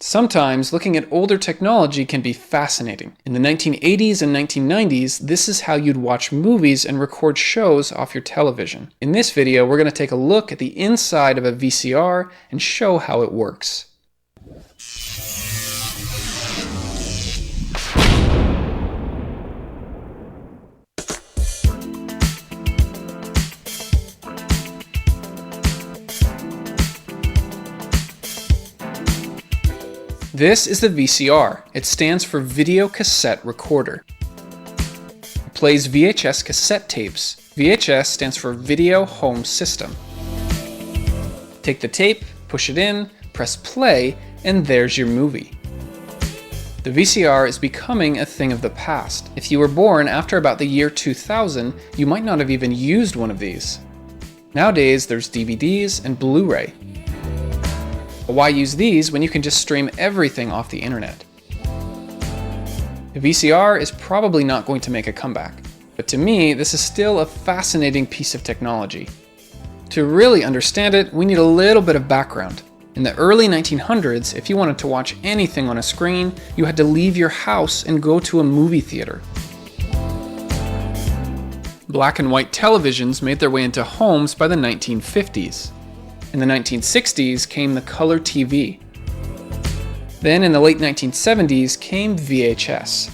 Sometimes looking at older technology can be fascinating. In the 1980s and 1990s, this is how you'd watch movies and record shows off your television. In this video, we're going to take a look at the inside of a VCR and show how it works. This is the VCR. It stands for Video Cassette Recorder. It plays VHS cassette tapes. VHS stands for Video Home System. Take the tape, push it in, press play, and there's your movie. The VCR is becoming a thing of the past. If you were born after about the year 2000, you might not have even used one of these. Nowadays, there's DVDs and Blu-ray. Why use these when you can just stream everything off the internet? The VCR is probably not going to make a comeback, but to me, this is still a fascinating piece of technology. To really understand it, we need a little bit of background. In the early 1900s, if you wanted to watch anything on a screen, you had to leave your house and go to a movie theater. Black and white televisions made their way into homes by the 1950s. In the 1960s came the color TV. Then in the late 1970s came VHS.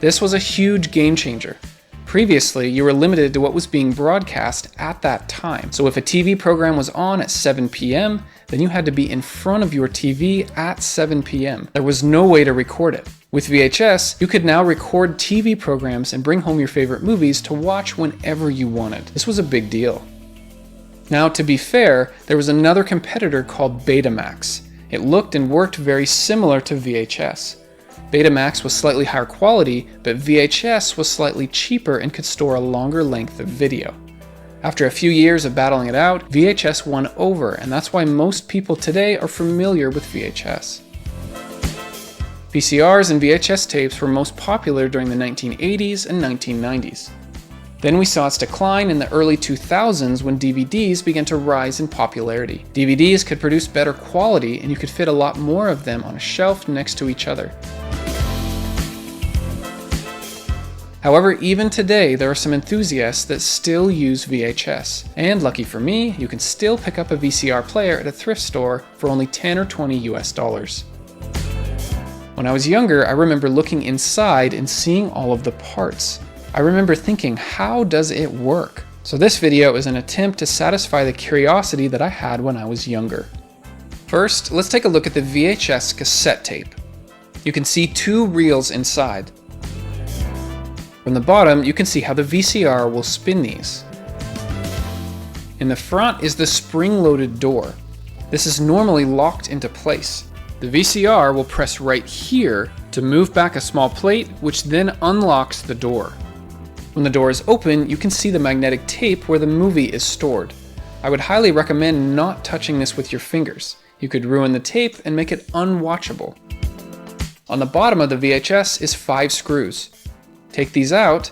This was a huge game changer. Previously, you were limited to what was being broadcast at that time. So if a TV program was on at 7 p.m., then you had to be in front of your TV at 7 p.m. There was no way to record it. With VHS, you could now record TV programs and bring home your favorite movies to watch whenever you wanted. This was a big deal. Now, to be fair, there was another competitor called Betamax. It looked and worked very similar to VHS. Betamax was slightly higher quality, but VHS was slightly cheaper and could store a longer length of video. After a few years of battling it out, VHS won over, and that's why most people today are familiar with VHS. VCRs and VHS tapes were most popular during the 1980s and 1990s. Then we saw its decline in the early 2000s when DVDs began to rise in popularity. DVDs could produce better quality and you could fit a lot more of them on a shelf next to each other. However, even today there are some enthusiasts that still use VHS. And lucky for me, you can still pick up a VCR player at a thrift store for only $10 or $20 US. When I was younger, I remember looking inside and seeing all of the parts. I remember thinking, how does it work? So this video is an attempt to satisfy the curiosity that I had when I was younger. First, let's take a look at the VHS cassette tape. You can see two reels inside. From the bottom, you can see how the VCR will spin these. In the front is the spring-loaded door. This is normally locked into place. The VCR will press right here to move back a small plate, which then unlocks the door. When the door is open, you can see the magnetic tape where the movie is stored. I would highly recommend not touching this with your fingers. You could ruin the tape and make it unwatchable. On the bottom of the VHS is 5 screws. Take these out,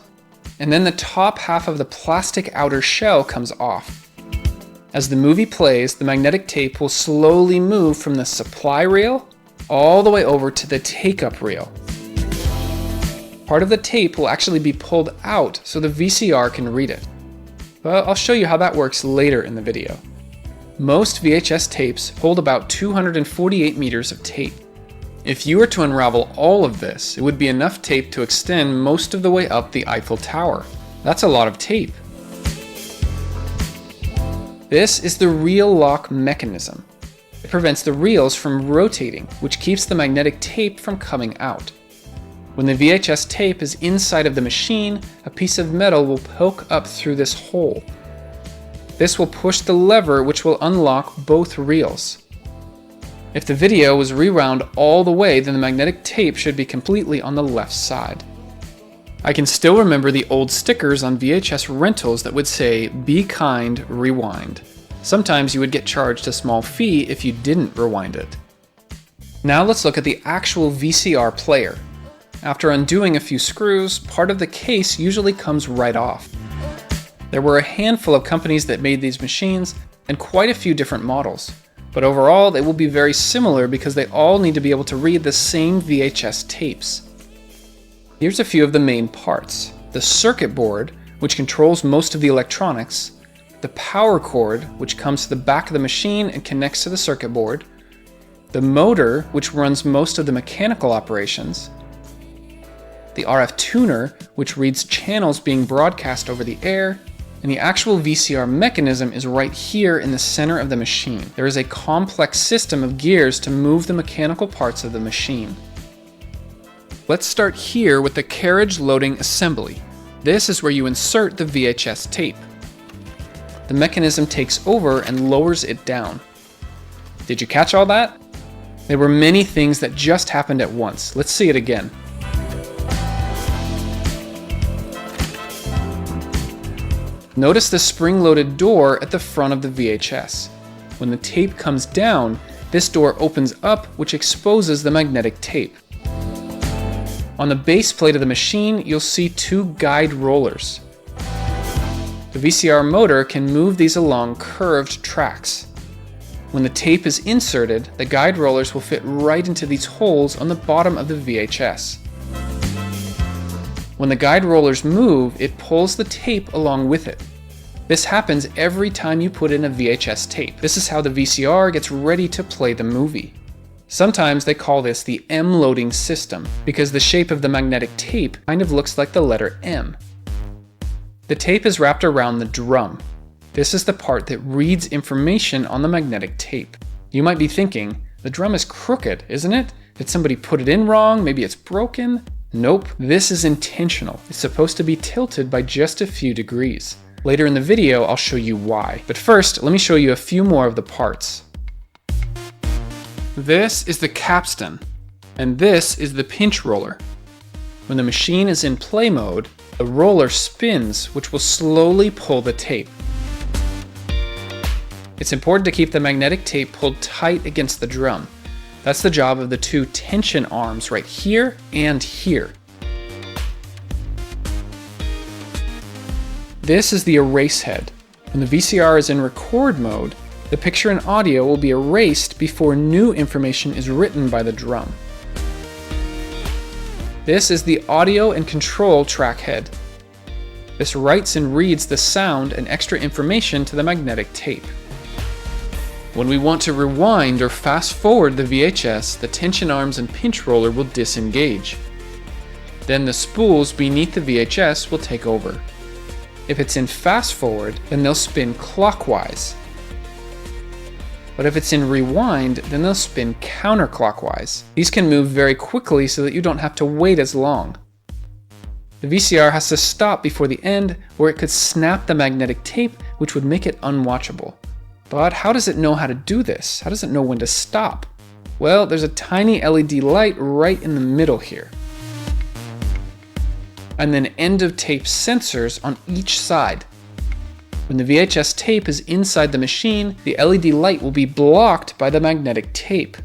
and then the top half of the plastic outer shell comes off. As the movie plays, the magnetic tape will slowly move from the supply reel all the way over to the take-up reel. Part of the tape will actually be pulled out so the VCR can read it. But I'll show you how that works later in the video. Most VHS tapes hold about 248 meters of tape. If you were to unravel all of this, it would be enough tape to extend most of the way up the Eiffel Tower. That's a lot of tape. This is the reel lock mechanism. It prevents the reels from rotating, which keeps the magnetic tape from coming out. When the VHS tape is inside of the machine, a piece of metal will poke up through this hole. This will push the lever which will unlock both reels. If the video was rewound all the way, then the magnetic tape should be completely on the left side. I can still remember the old stickers on VHS rentals that would say, "Be kind, rewind." Sometimes you would get charged a small fee if you didn't rewind it. Now let's look at the actual VCR player. After undoing a few screws, part of the case usually comes right off. There were a handful of companies that made these machines and quite a few different models. But overall, they will be very similar because they all need to be able to read the same VHS tapes. Here's a few of the main parts. The circuit board, which controls most of the electronics, the power cord, which comes to the back of the machine and connects to the circuit board, the motor, which runs most of the mechanical operations, the RF tuner, which reads channels being broadcast over the air, and the actual VCR mechanism is right here in the center of the machine. There is a complex system of gears to move the mechanical parts of the machine. Let's start here with the carriage loading assembly. This is where you insert the VHS tape. The mechanism takes over and lowers it down. Did you catch all that? There were many things that just happened at once. Let's see it again. Notice the spring-loaded door at the front of the VHS. When the tape comes down, this door opens up, which exposes the magnetic tape. On the base plate of the machine, you'll see two guide rollers. The VCR motor can move these along curved tracks. When the tape is inserted, the guide rollers will fit right into these holes on the bottom of the VHS. When the guide rollers move, it pulls the tape along with it. This happens every time you put in a VHS tape. This is how the VCR gets ready to play the movie. Sometimes they call this the M-loading system, because the shape of the magnetic tape kind of looks like the letter M. The tape is wrapped around the drum. This is the part that reads information on the magnetic tape. You might be thinking, the drum is crooked, isn't it? Did somebody put it in wrong? Maybe it's broken? Nope, this is intentional. It's supposed to be tilted by just a few degrees. Later in the video, I'll show you why. But first, let me show you a few more of the parts. This is the capstan, and this is the pinch roller. When the machine is in play mode, the roller spins, which will slowly pull the tape. It's important to keep the magnetic tape pulled tight against the drum. That's the job of the two tension arms right here and here. This is the erase head. When the VCR is in record mode, the picture and audio will be erased before new information is written by the drum. This is the audio and control track head. This writes and reads the sound and extra information to the magnetic tape. When we want to rewind or fast forward the VHS, the tension arms and pinch roller will disengage. Then the spools beneath the VHS will take over. If it's in fast forward, then they'll spin clockwise. But if it's in rewind, then they'll spin counterclockwise. These can move very quickly so that you don't have to wait as long. The VCR has to stop before the end, or it could snap the magnetic tape, which would make it unwatchable. But how does it know how to do this? How does it know when to stop? Well, there's a tiny LED light right in the middle here. And then end of tape sensors on each side. When the VHS tape is inside the machine, the LED light will be blocked by the magnetic tape.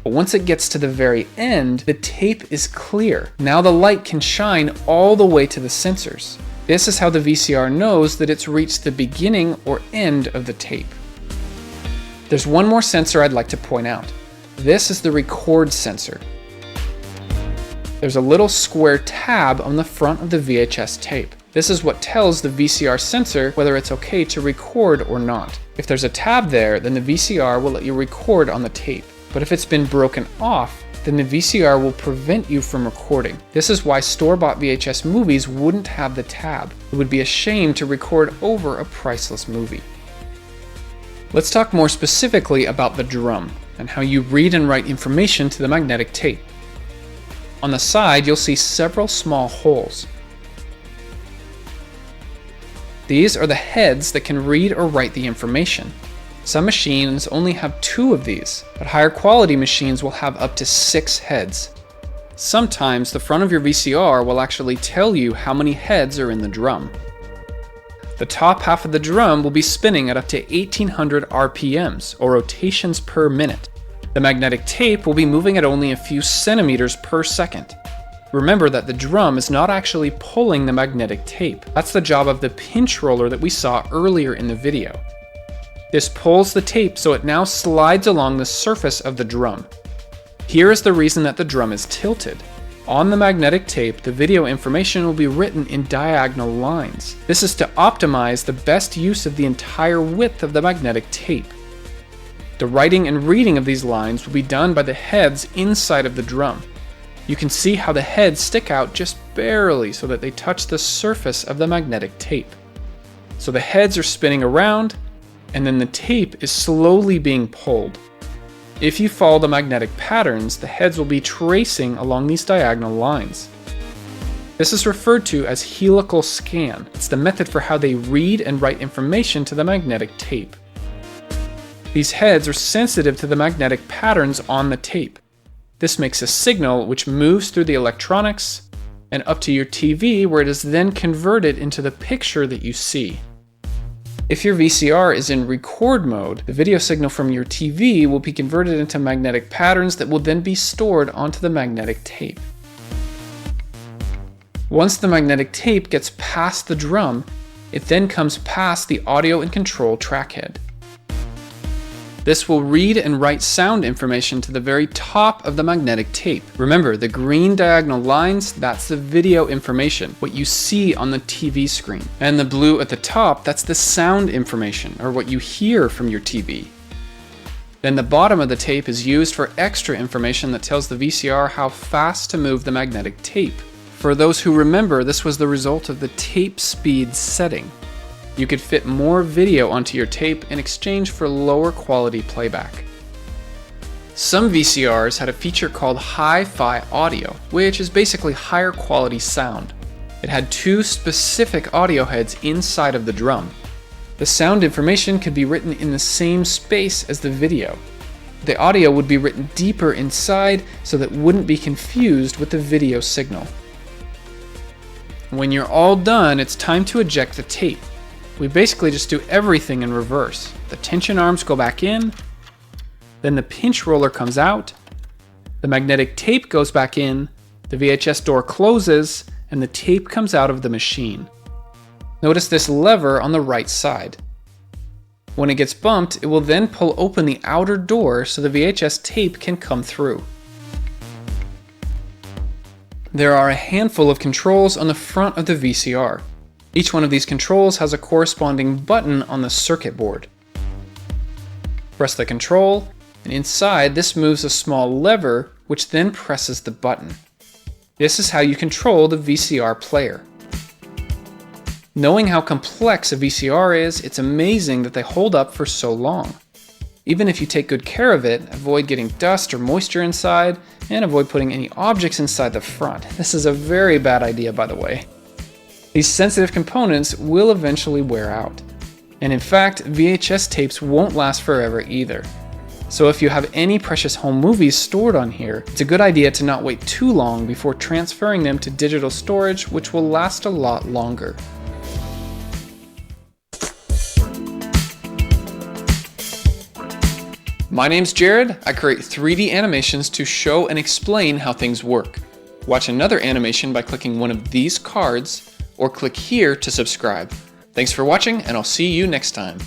But once it gets to the very end, the tape is clear. Now the light can shine all the way to the sensors. This is how the VCR knows that it's reached the beginning or end of the tape. There's one more sensor I'd like to point out. This is the record sensor. There's a little square tab on the front of the VHS tape. This is what tells the VCR sensor whether it's okay to record or not. If there's a tab there, then the VCR will let you record on the tape. But if it's been broken off, then the VCR will prevent you from recording. This is why store-bought VHS movies wouldn't have the tab. It would be a shame to record over a priceless movie. Let's talk more specifically about the drum and how you read and write information to the magnetic tape. On the side, you'll see several small holes. These are the heads that can read or write the information. Some machines only have 2 of these, but higher quality machines will have up to 6 heads. Sometimes the front of your VCR will actually tell you how many heads are in the drum. The top half of the drum will be spinning at up to 1800 RPMs, or rotations per minute. The magnetic tape will be moving at only a few centimeters per second. Remember that the drum is not actually pulling the magnetic tape. That's the job of the pinch roller that we saw earlier in the video. This pulls the tape so it now slides along the surface of the drum. Here is the reason that the drum is tilted. On the magnetic tape, the video information will be written in diagonal lines. This is to optimize the best use of the entire width of the magnetic tape. The writing and reading of these lines will be done by the heads inside of the drum. You can see how the heads stick out just barely so that they touch the surface of the magnetic tape. So the heads are spinning around, and then the tape is slowly being pulled. If you follow the magnetic patterns, the heads will be tracing along these diagonal lines. This is referred to as helical scan. It's the method for how they read and write information to the magnetic tape. These heads are sensitive to the magnetic patterns on the tape. This makes a signal which moves through the electronics and up to your TV, where it is then converted into the picture that you see. If your VCR is in record mode, the video signal from your TV will be converted into magnetic patterns that will then be stored onto the magnetic tape. Once the magnetic tape gets past the drum, it then comes past the audio and control track head. This will read and write sound information to the very top of the magnetic tape. Remember, the green diagonal lines, that's the video information, what you see on the TV screen. And the blue at the top, that's the sound information, or what you hear from your TV. Then the bottom of the tape is used for extra information that tells the VCR how fast to move the magnetic tape. For those who remember, this was the result of the tape speed setting. You could fit more video onto your tape in exchange for lower quality playback. Some VCRs had a feature called hi-fi audio, which is basically higher quality sound. It had two specific audio heads inside of the drum. The sound information could be written in the same space as the video. The audio would be written deeper inside so that it wouldn't be confused with the video signal. When you're all done, it's time to eject the tape. We basically just do everything in reverse. The tension arms go back in, then the pinch roller comes out, the magnetic tape goes back in, the VHS door closes, and the tape comes out of the machine. Notice this lever on the right side. When it gets bumped, it will then pull open the outer door so the VHS tape can come through. There are a handful of controls on the front of the VCR. Each one of these controls has a corresponding button on the circuit board. Press the control, and inside this moves a small lever which then presses the button. This is how you control the VCR player. Knowing how complex a VCR is, it's amazing that they hold up for so long. Even if you take good care of it, avoid getting dust or moisture inside, and avoid putting any objects inside the front. This is a very bad idea, by the way. These sensitive components will eventually wear out. And in fact, VHS tapes won't last forever either. So if you have any precious home movies stored on here, it's a good idea to not wait too long before transferring them to digital storage, which will last a lot longer. My name's Jared. I create 3D animations to show and explain how things work. Watch another animation by clicking one of these cards, or click here to subscribe. Thanks for watching, and I'll see you next time.